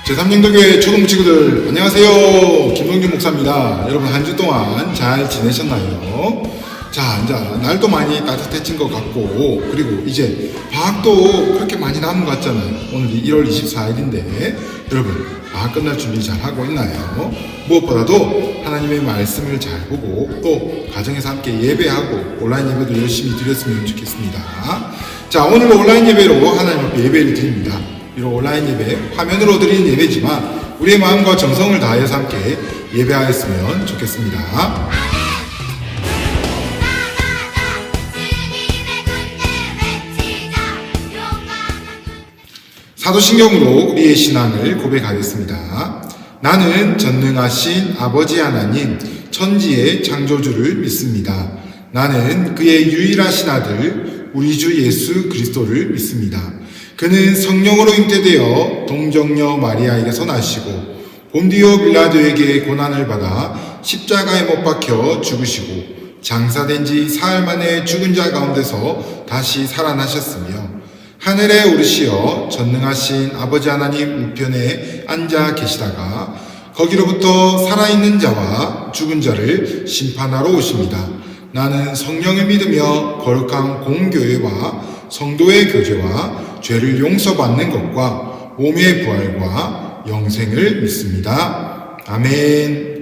제3영도교회 초등부 친구들 안녕하세요. 김동준 목사입니다. 여러분 한 주 동안 잘 지내셨나요? 자, 이제 날도 많이 따뜻해진 것 같고, 그리고 이제 방학도 그렇게 많이 남은 것 같잖아요. 오늘이 1월 24일인데 여러분 방학 끝날 준비 잘 하고 있나요? 무엇보다도 하나님의 말씀을 잘 보고 또 가정에서 함께 예배하고 온라인 예배도 열심히 드렸으면 좋겠습니다. 자, 오늘도 온라인 예배로 하나님 앞에 예배를 드립니다. 비록 온라인 예배, 화면으로 드리는 예배지만 우리의 마음과 정성을 다해서 함께 예배하였으면 좋겠습니다. 사도신경으로 우리의 신앙을 고백하겠습니다. 나는 전능하신 아버지 하나님, 천지의 창조주를 믿습니다. 나는 그의 유일하신 아들, 우리 주 예수 그리스도를 믿습니다. 그는 성령으로 잉태되어 동정녀 마리아에게서 나시고 본디오 빌라도에게 고난을 받아 십자가에 못 박혀 죽으시고 장사된 지 사흘 만에 죽은 자 가운데서 다시 살아나셨으며 하늘에 오르시어 전능하신 아버지 하나님 우편에 앉아 계시다가 거기로부터 살아있는 자와 죽은 자를 심판하러 오십니다. 나는 성령을 믿으며 거룩한 공교회와 성도의 교제와 죄를 용서받는 것과 몸의 부활과 영생을 믿습니다. 아멘.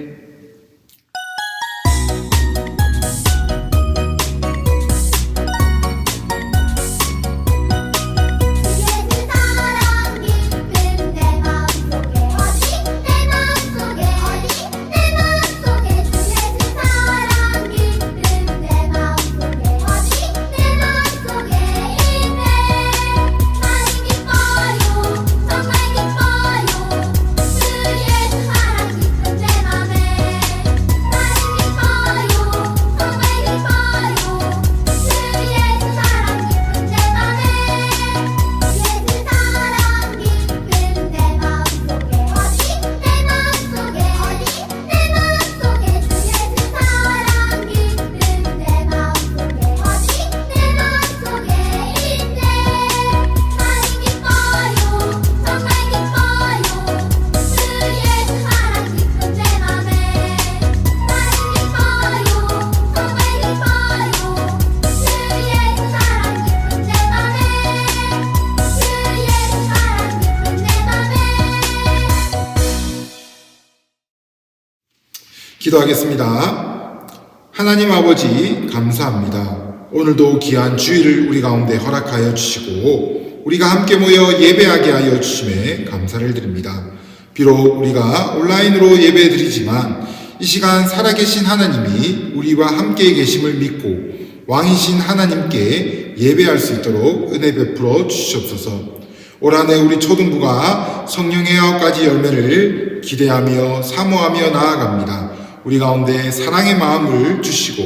기도하겠습니다. 하나님 아버지 감사합니다. 오늘도 귀한 주일을 우리 가운데 허락하여 주시고 우리가 함께 모여 예배하게 하여 주심에 감사를 드립니다. 비록 우리가 온라인으로 예배 드리지만 이 시간 살아계신 하나님이 우리와 함께 계심을 믿고 왕이신 하나님께 예배할 수 있도록 은혜 베풀어 주시옵소서. 올 한 해 우리 초등부가 성령의 9가지 열매를 기대하며 사모하며 나아갑니다. 우리 가운데 사랑의 마음을 주시고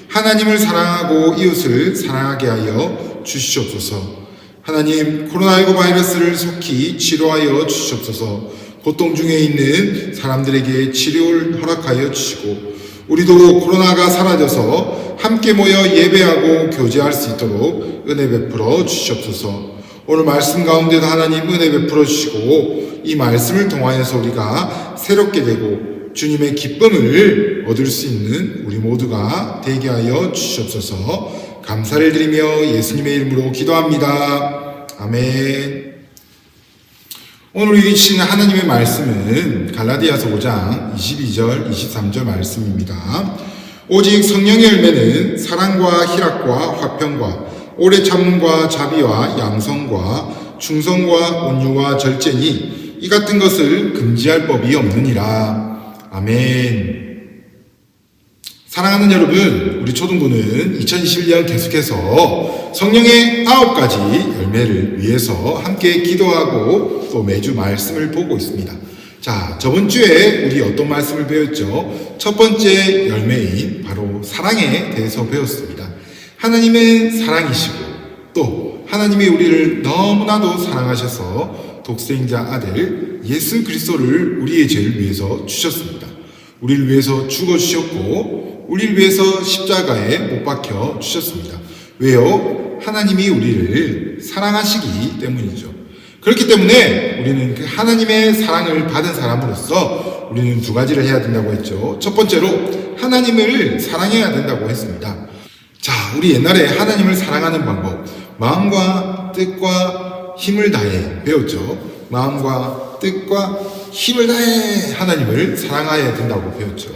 하나님을 사랑하고 이웃을 사랑하게 하여 주시옵소서. 하나님, 코로나19 바이러스를 속히 치료하여 주시옵소서. 고통 중에 있는 사람들에게 치료를 허락하여 주시고 우리도 코로나가 사라져서 함께 모여 예배하고 교제할 수 있도록 은혜 베풀어 주시옵소서. 오늘 말씀 가운데도 하나님 은혜 베풀어 주시고 이 말씀을 통하여서 우리가 새롭게 되고 주님의 기쁨을 얻을 수 있는 우리 모두가 되게 하여 주시옵소서. 감사를 드리며 예수님의 이름으로 기도합니다. 아멘. 오늘 읽으신 하나님의 말씀은 갈라디아서 5장 22절 23절 말씀입니다. 오직 성령의 열매는 사랑과 희락과 화평과 오래 참음과 자비와 양성과 충성과 온유와 절제니 이 같은 것을 금지할 법이 없느니라. 아멘. 사랑하는 여러분, 우리 초등부는 2021년 계속해서 성령의 9가지 열매를 위해서 함께 기도하고 또 매주 말씀을 보고 있습니다. 자, 저번 주에 우리 어떤 말씀을 배웠죠? 첫 번째 열매인 바로 사랑에 대해서 배웠습니다. 하나님은 사랑이시고 또 하나님이 우리를 너무나도 사랑하셔서 독생자 아들 예수 그리스도를 우리의 죄를 위해서 주셨습니다. 우리를 위해서 죽어주셨고 우리를 위해서 십자가에 못 박혀 주셨습니다. 왜요? 하나님이 우리를 사랑하시기 때문이죠. 그렇기 때문에 우리는 그 하나님의 사랑을 받은 사람으로서 우리는 두 가지를 해야 된다고 했죠. 첫 번째로 하나님을 사랑해야 된다고 했습니다. 자, 우리 옛날에 하나님을 사랑하는 방법, 마음과 뜻과 힘을 다해 배웠죠. 마음과 뜻과 힘을 다해 하나님을 사랑해야 된다고 배웠죠.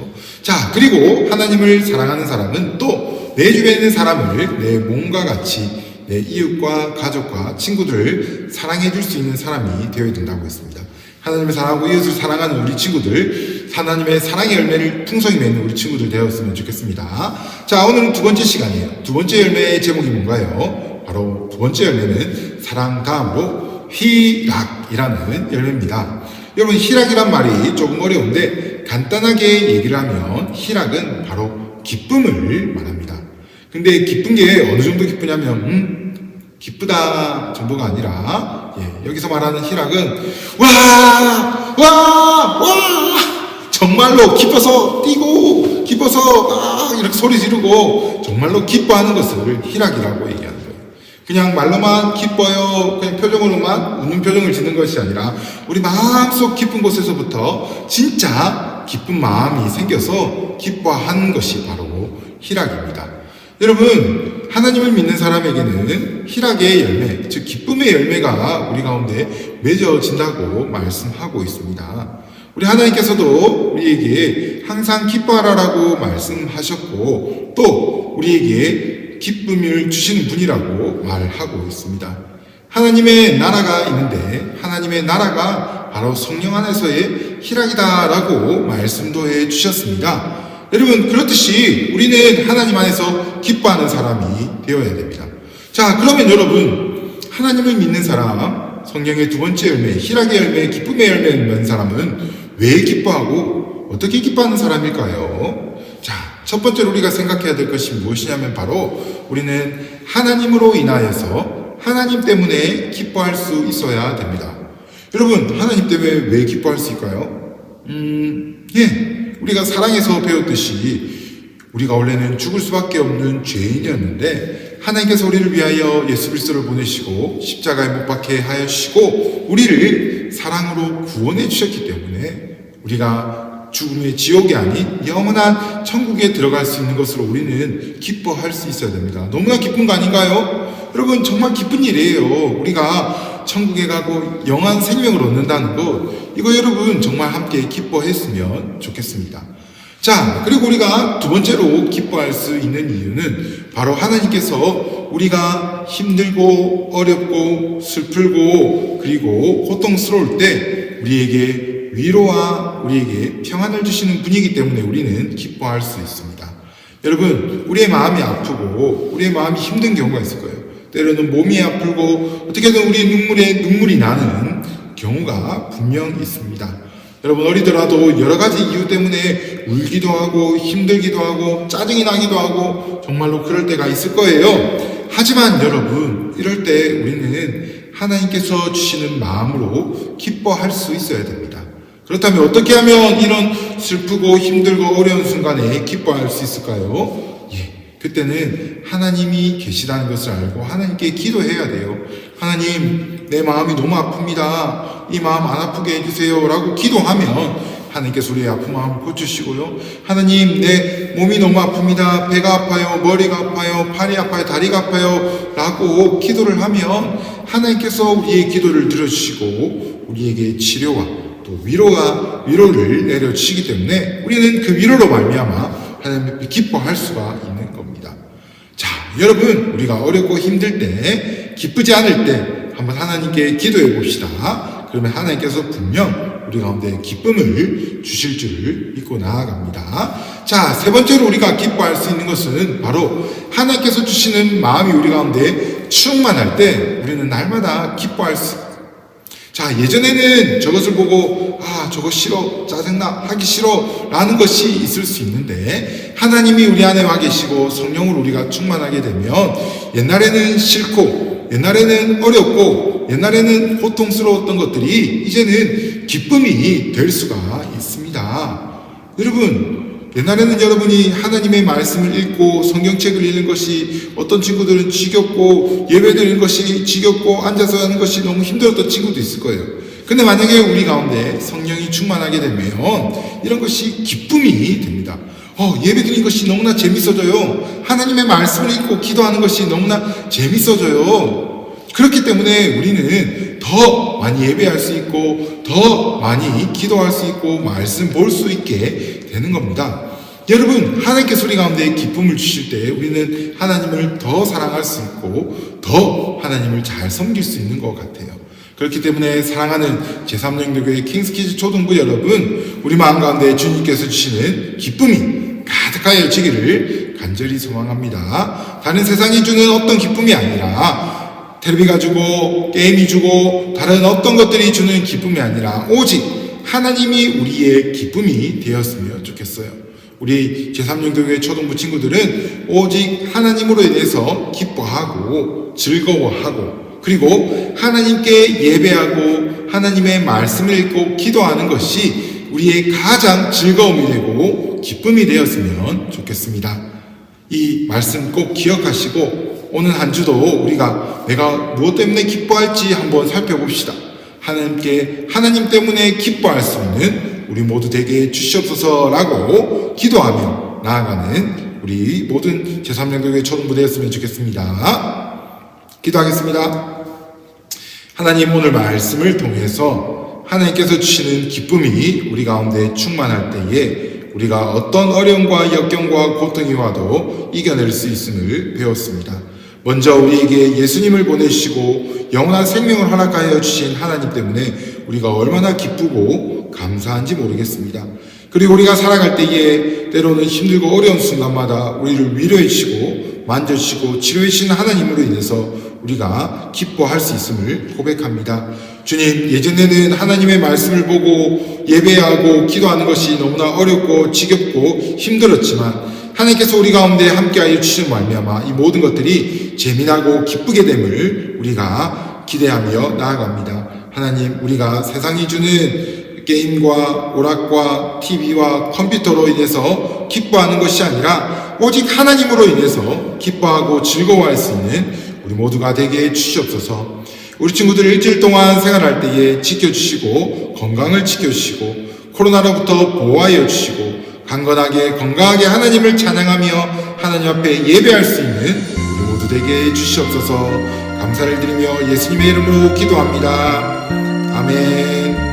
자, 그리고 하나님을 사랑하는 사람은 또 내 주변에 있는 사람을 내 몸과 같이 내 이웃과 가족과 친구들을 사랑해 줄 수 있는 사람이 되어야 된다고 했습니다. 하나님을 사랑하고 이웃을 사랑하는 우리 친구들, 하나님의 사랑의 열매를 풍성히 맺는 우리 친구들 되었으면 좋겠습니다. 자, 오늘은 두 번째 시간이에요. 두 번째 열매의 제목이 뭔가요? 바로 두 번째 열매는 사랑 다음으로 희락이라는 열매입니다. 여러분, 희락이란 말이 조금 어려운데 간단하게 얘기를 하면 희락은 바로 기쁨을 말합니다. 근데 기쁜 게 어느 정도 기쁘냐면 기쁘다 정도가 아니라 여기서 말하는 희락은 와 정말로 기뻐서 뛰고 기뻐서 이렇게 소리 지르고 정말로 기뻐하는 것을 희락이라고 얘기하는 거예요. 그냥 말로만 기뻐요, 그냥 표정으로만 웃는 표정을 짓는 것이 아니라 우리 마음속 깊은 곳에서부터 진짜 기쁜 마음이 생겨서 기뻐하는 것이 바로 희락입니다. 여러분, 하나님을 믿는 사람에게는 희락의 열매, 즉 기쁨의 열매가 우리 가운데 맺어진다고 말씀하고 있습니다. 우리 하나님께서도 우리에게 항상 기뻐하라라고 말씀하셨고 또 우리에게 기쁨을 주시는 분이라고 말하고 있습니다. 하나님의 나라가 있는데 하나님의 나라가 바로 성령 안에서의 희락이다라고 말씀도 해 주셨습니다. 여러분, 그렇듯이 우리는 하나님 안에서 기뻐하는 사람이 되어야 됩니다. 자, 그러면 여러분, 하나님을 믿는 사람, 성령의 두 번째 열매, 희락의 열매, 기쁨의 열매를 맺는 사람은 왜 기뻐하고 어떻게 기뻐하는 사람일까요? 자, 첫 번째로 우리가 생각해야 될 것이 무엇이냐면 바로 우리는 하나님으로 인하여서 하나님 때문에 기뻐할 수 있어야 됩니다. 여러분, 하나님 때문에 왜 기뻐할 수 있을까요? 우리가 사랑에서 배웠듯이 우리가 원래는 죽을 수밖에 없는 죄인이었는데 하나님께서 우리를 위하여 예수 그리스도를 보내시고 십자가에 못 박게 하시고 우리를 사랑으로 구원해 주셨기 때문에 우리가 죽음의 지옥이 아닌 영원한 천국에 들어갈 수 있는 것으로 우리는 기뻐할 수 있어야 됩니다. 너무나 기쁜 거 아닌가요? 여러분, 정말 기쁜 일이에요. 우리가 천국에 가고 영원한 생명을 얻는다는 것, 이거 여러분 정말 함께 기뻐했으면 좋겠습니다. 자, 그리고 우리가 두 번째로 기뻐할 수 있는 이유는 바로 하나님께서 우리가 힘들고 어렵고 슬프고 그리고 고통스러울 때 우리에게 위로와 우리에게 평안을 주시는 분이기 때문에 우리는 기뻐할 수 있습니다. 여러분, 우리의 마음이 아프고 우리의 마음이 힘든 경우가 있을 거예요. 때로는 몸이 아프고 어떻게든 우리 눈물이 나는 경우가 분명 있습니다. 여러분, 어리더라도 여러 가지 이유 때문에 울기도 하고 힘들기도 하고 짜증이 나기도 하고 정말로 그럴 때가 있을 거예요. 하지만 여러분, 이럴 때 우리는 하나님께서 주시는 마음으로 기뻐할 수 있어야 됩니다. 그렇다면 어떻게 하면 이런 슬프고 힘들고 어려운 순간에 기뻐할 수 있을까요? 그때는 하나님이 계시다는 것을 알고 하나님께 기도해야 돼요. 하나님, 내 마음이 너무 아픕니다. 이 마음 안 아프게 해주세요 라고 기도하면 하나님께서 우리의 아픈 마음을 고치시고요. 하나님, 내 몸이 너무 아픕니다. 배가 아파요, 머리가 아파요, 팔이 아파요, 다리가 아파요 라고 기도를 하면 하나님께서 우리의 기도를 들어주시고 우리에게 치료와 또 위로를 내려주시기 때문에 우리는 그 위로로 말미암아 하나님 앞에 기뻐할 수가 있는 겁니다. 자, 여러분, 우리가 어렵고 힘들 때, 기쁘지 않을 때 한번 하나님께 기도해 봅시다. 그러면 하나님께서 분명 우리 가운데 기쁨을 주실 줄을 믿고 나아갑니다. 자, 세 번째로 우리가 기뻐할 수 있는 것은 바로 하나님께서 주시는 마음이 우리 가운데 충만할 때 우리는 날마다 기뻐할 수 있습니다. 자, 예전에는 저것을 보고 저거 싫어, 짜증나, 하기 싫어 라는 것이 있을 수 있는데 하나님이 우리 안에 와 계시고 성령으로 우리가 충만하게 되면 옛날에는 싫고 옛날에는 어렵고 옛날에는 고통스러웠던 것들이 이제는 기쁨이 될 수가 있습니다. 여러분, 옛날에는 여러분이 하나님의 말씀을 읽고 성경책을 읽는 것이, 어떤 친구들은 지겹고 예배 드리는 것이 지겹고 앉아서 하는 것이 너무 힘들었던 친구도 있을 거예요. 근데 만약에 우리 가운데 성령이 충만하게 되면 이런 것이 기쁨이 됩니다. 예배 드리는 것이 너무나 재밌어져요. 하나님의 말씀을 읽고 기도하는 것이 너무나 재밌어져요. 그렇기 때문에 우리는 더 많이 예배할 수 있고 더 많이 기도할 수 있고 말씀 볼 수 있게 되는 겁니다. 여러분, 하나님께서 우리 가운데 기쁨을 주실 때 우리는 하나님을 더 사랑할 수 있고 더 하나님을 잘 섬길 수 있는 것 같아요. 그렇기 때문에 사랑하는 제3영도교회 킹스키즈 초등부 여러분, 우리 마음 가운데 주님께서 주시는 기쁨이 가득하여지기를 간절히 소망합니다. 다른 세상이 주는 어떤 기쁨이 아니라, 텔레비가 주고 게임이 주고 다른 어떤 것들이 주는 기쁨이 아니라 오직 하나님이 우리의 기쁨이 되었으면 좋겠어요. 우리 제3영도교회 초등부 친구들은 오직 하나님으로 인해서 기뻐하고 즐거워하고, 그리고 하나님께 예배하고 하나님의 말씀을 읽고 기도하는 것이 우리의 가장 즐거움이 되고 기쁨이 되었으면 좋겠습니다. 이 말씀 꼭 기억하시고 오늘 한 주도 우리가 내가 무엇 때문에 기뻐할지 한번 살펴봅시다. 하나님 때문에 기뻐할 수 있는 우리 모두 되게 주시옵소서라고 기도하며 나아가는 우리 모든 제3영도교회 초등부 되었으면 좋겠습니다. 기도하겠습니다. 하나님, 오늘 말씀을 통해서 하나님께서 주시는 기쁨이 우리 가운데 충만할 때에 우리가 어떤 어려움과 역경과 고통이 와도 이겨낼 수 있음을 배웠습니다. 먼저 우리에게 예수님을 보내시고 영원한 생명을 허락하여 주신 하나님 때문에 우리가 얼마나 기쁘고 감사한지 모르겠습니다. 그리고 우리가 살아갈 때에 때로는 힘들고 어려운 순간마다 우리를 위로해 주시고 만져주시고 치료해 주신 하나님으로 인해서 우리가 기뻐할 수 있음을 고백합니다. 주님, 예전에는 하나님의 말씀을 보고 예배하고 기도하는 것이 너무나 어렵고 지겹고 힘들었지만 하나님께서 우리 가운데 함께하여 주신 말미암아 이 모든 것들이 재미나고 기쁘게 됨을 우리가 기대하며 나아갑니다. 하나님, 우리가 세상이 주는 게임과 오락과 TV와 컴퓨터로 인해서 기뻐하는 것이 아니라 오직 하나님으로 인해서 기뻐하고 즐거워할 수 있는 우리 모두가 되게 해주시옵소서. 우리 친구들 일주일 동안 생활할 때에 지켜주시고 건강을 지켜주시고 코로나로부터 보호하여 주시고 건강하게 하나님을 찬양하며 하나님 앞에 예배할 수 있는 우리 모두 되게 해주시옵소서. 감사를 드리며 예수님의 이름으로 기도합니다. 아멘.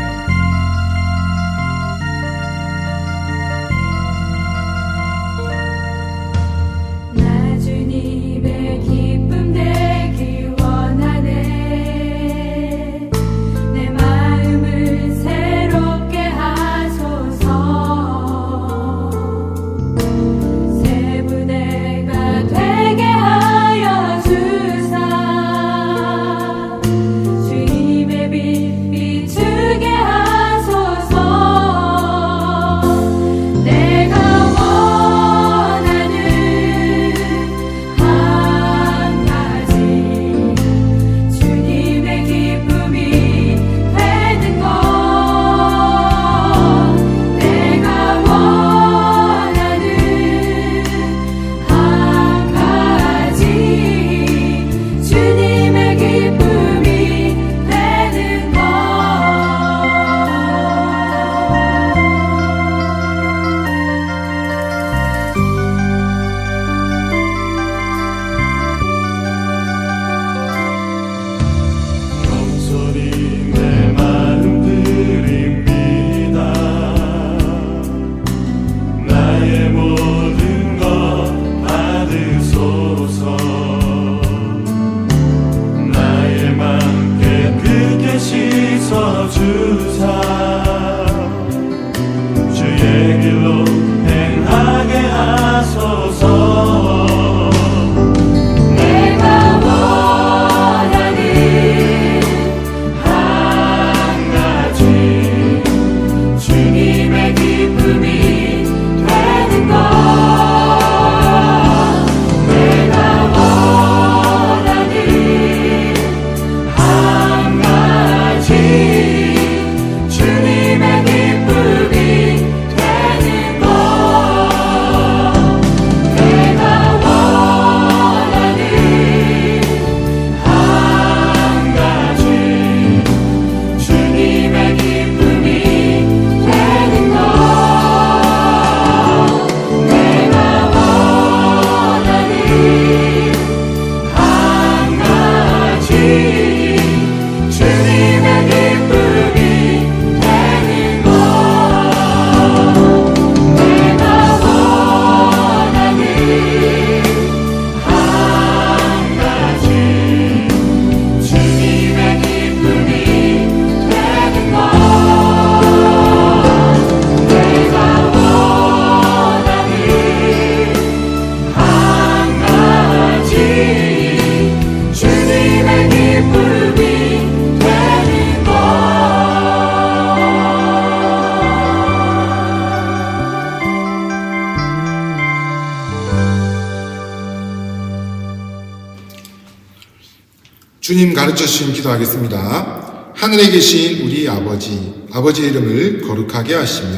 주님 가르쳐 주신 기도하겠습니다. 하늘에 계신 우리 아버지, 아버지의 이름을 거룩하게 하시며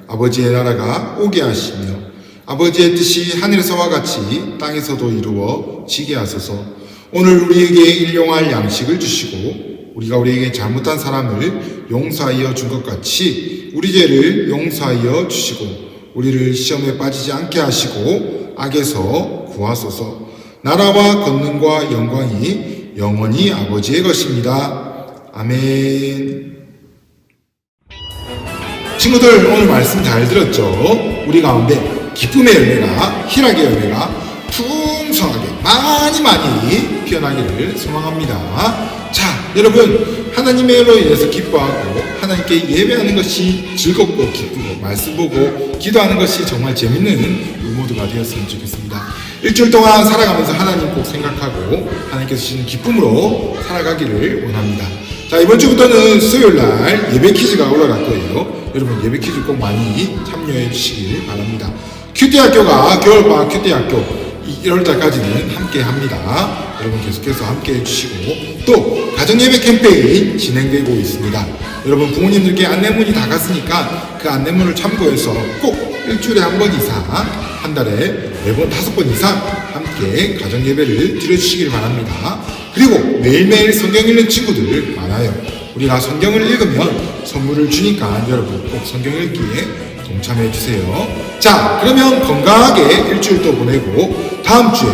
아버지의 나라가 오게 하시며 아버지의 뜻이 하늘에서와 같이 땅에서도 이루어지게 하소서. 오늘 우리에게 일용할 양식을 주시고 우리가 우리에게 잘못한 사람을 용서하여 준 것 같이 우리 죄를 용서하여 주시고 우리를 시험에 빠지지 않게 하시고 악에서 구하소서. 나라와 권능과 영광이 영원히 아버지의 것입니다. 아멘. 친구들, 오늘 말씀 잘 들었죠? 우리 가운데 기쁨의 열매가, 희락의 열매가 풍성하게 많이 피어나기를 소망합니다. 자, 여러분, 하나님의 일로 인해서 기뻐하고 하나님께 예배하는 것이 즐겁고 기쁘고 말씀 보고 기도하는 것이 정말 재밌는 우리 모두가 되었으면 좋겠습니다. 일주일 동안 살아가면서 하나님 꼭 생각하고 하나님께서 주시는 기쁨으로 살아가기를 원합니다. 자, 이번 주부터는 수요일날 예배 퀴즈가 올라갈 거예요. 여러분, 예배 퀴즈 꼭 많이 참여해 주시길 바랍니다. 큐티학교가 겨울방학 큐티학교 1월달까지는 함께 합니다. 여러분 계속해서 함께 해주시고 또 가정예배 캠페인 진행되고 있습니다. 여러분 부모님들께 안내문이 다 갔으니까 그 안내문을 참고해서 꼭 일주일에 한 번 이상, 한 달에 4번, 5번 이상 함께 가정예배를 드려주시길 바랍니다. 그리고 매일매일 성경 읽는 친구들 많아요. 우리가 성경을 읽으면 선물을 주니까 여러분 꼭 성경 읽기에 동참해 주세요. 자, 그러면 건강하게 일주일 또 보내고 다음 주에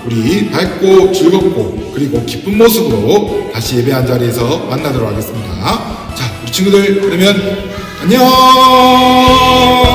우리 밝고 즐겁고 그리고 기쁜 모습으로 다시 예배한 자리에서 만나도록 하겠습니다. 자, 우리 친구들 그러면 안녕.